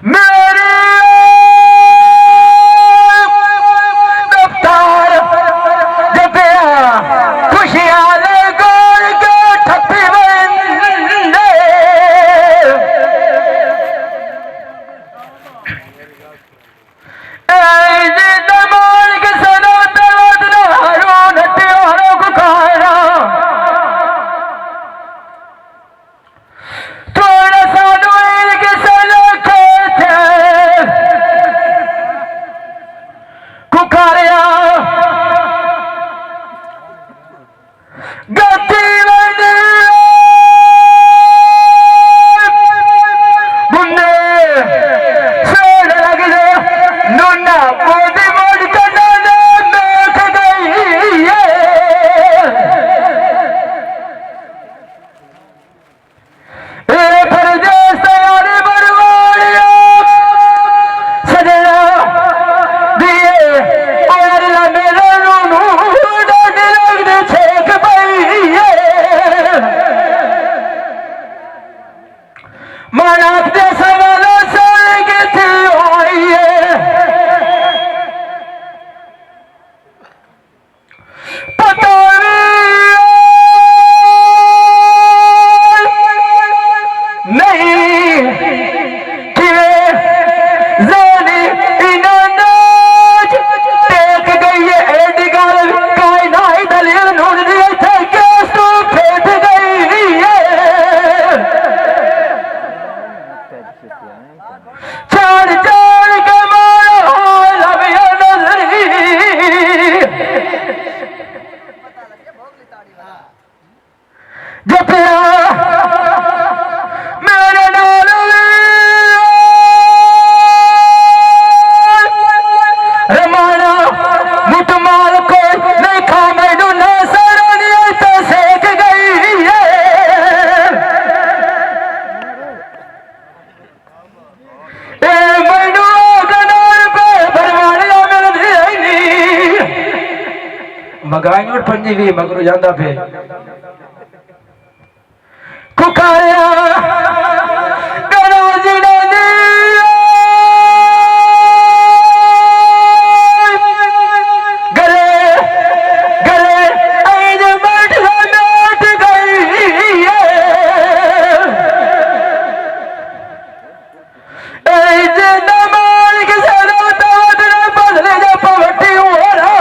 मेरी दफ्तार जपिया खुशियां ने गोल के ठप्पी बंदे दमाल के सनो तवत हारो नटियों को खाना थोड़ा सा डोल के सनो खेते कुकारिया गति बंदी बुंदे सोड़ लग जा नूना मोदी मोड़ करना देख गई है परदेस तैयारी बरवाड़िया सजना दिए और मेरे नूनू डाके लगदे छेक पई मानक दे सवाल सुन के थी होई पता नहीं किवे ज़ानी इनानाज टेक गई है एडी गल कायनात दलील नून दी थे केस तू फेट गई है चार चार के मारो लविया नजरी जपिया मेरे नाल रमाना मुतमाल को नहीं खा मैनू ना सरनी तो सेक गई है मैनू गनार पे भरवाड़िया मिलदी नहीं मगाई नोट पंजी भी मगरू जांदा पे कुकारिया गरोजी ने गले गले ऐन मठ नाट गई ऐज नमाल के सरो ताद ने बदले जा पवटी हो रहा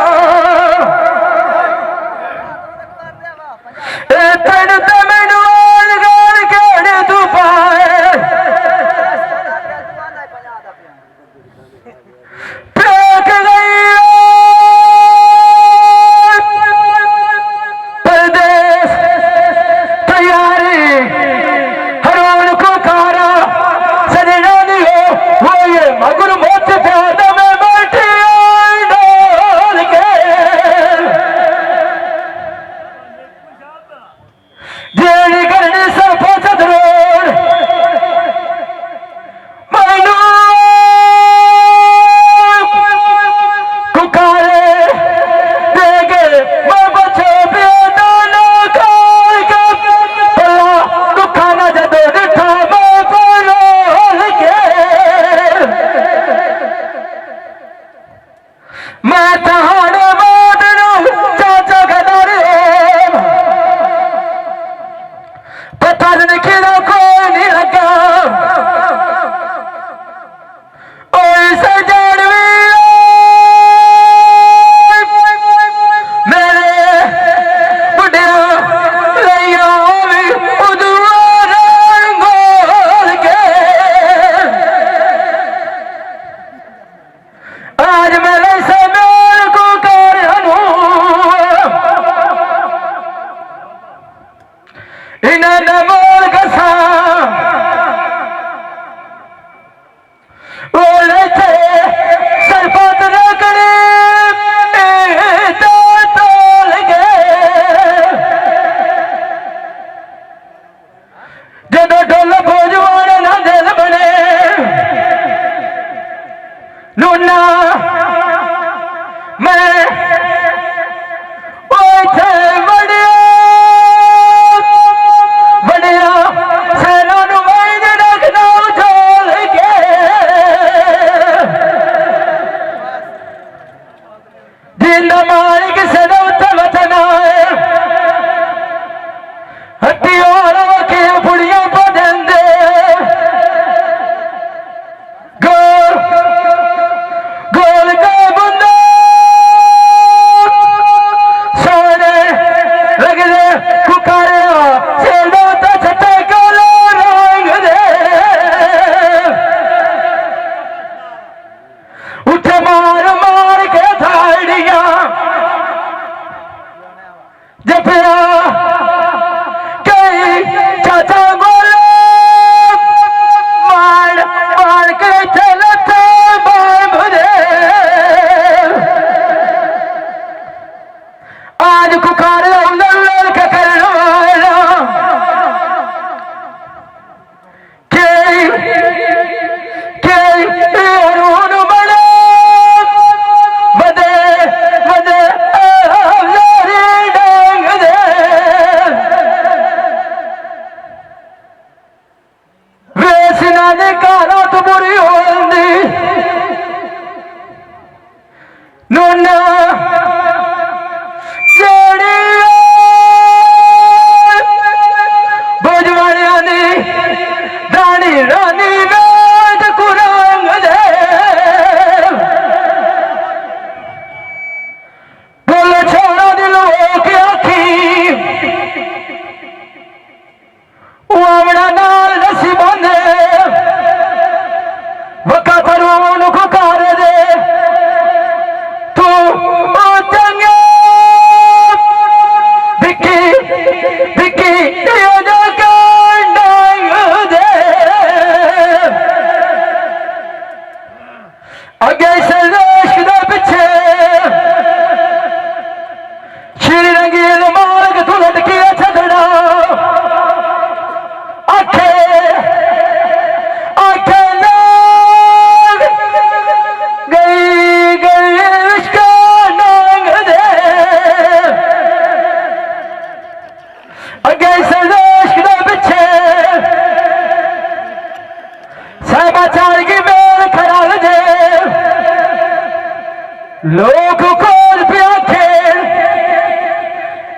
लोग खोल पिया खेल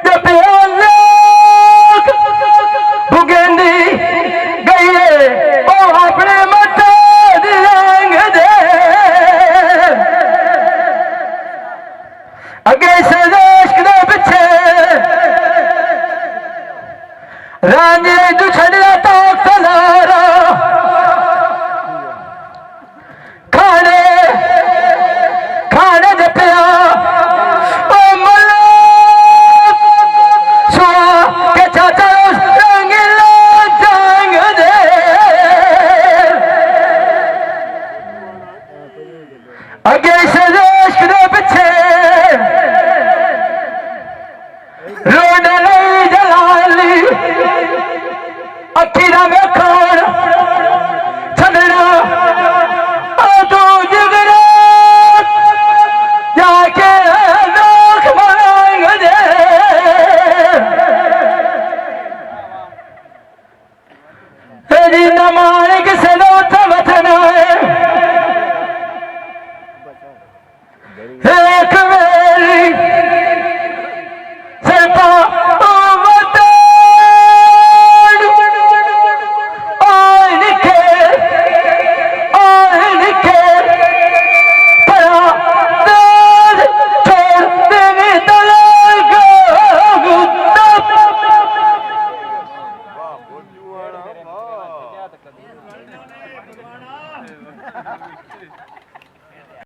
ते पिया लोग भुगेंदी गई है ओ अपने मत्थे दी रंग दे अगे से देश दे पिछे रांझे तू छड़िया तो तलारा अगे से देश के पिछे रोड नहीं जलाली अखी ना वेखण छड़ना तू जिगरा जाके लोग बनाएंगे तेरी नमान किसे लोथ वतना है एक मेरी सिर्फ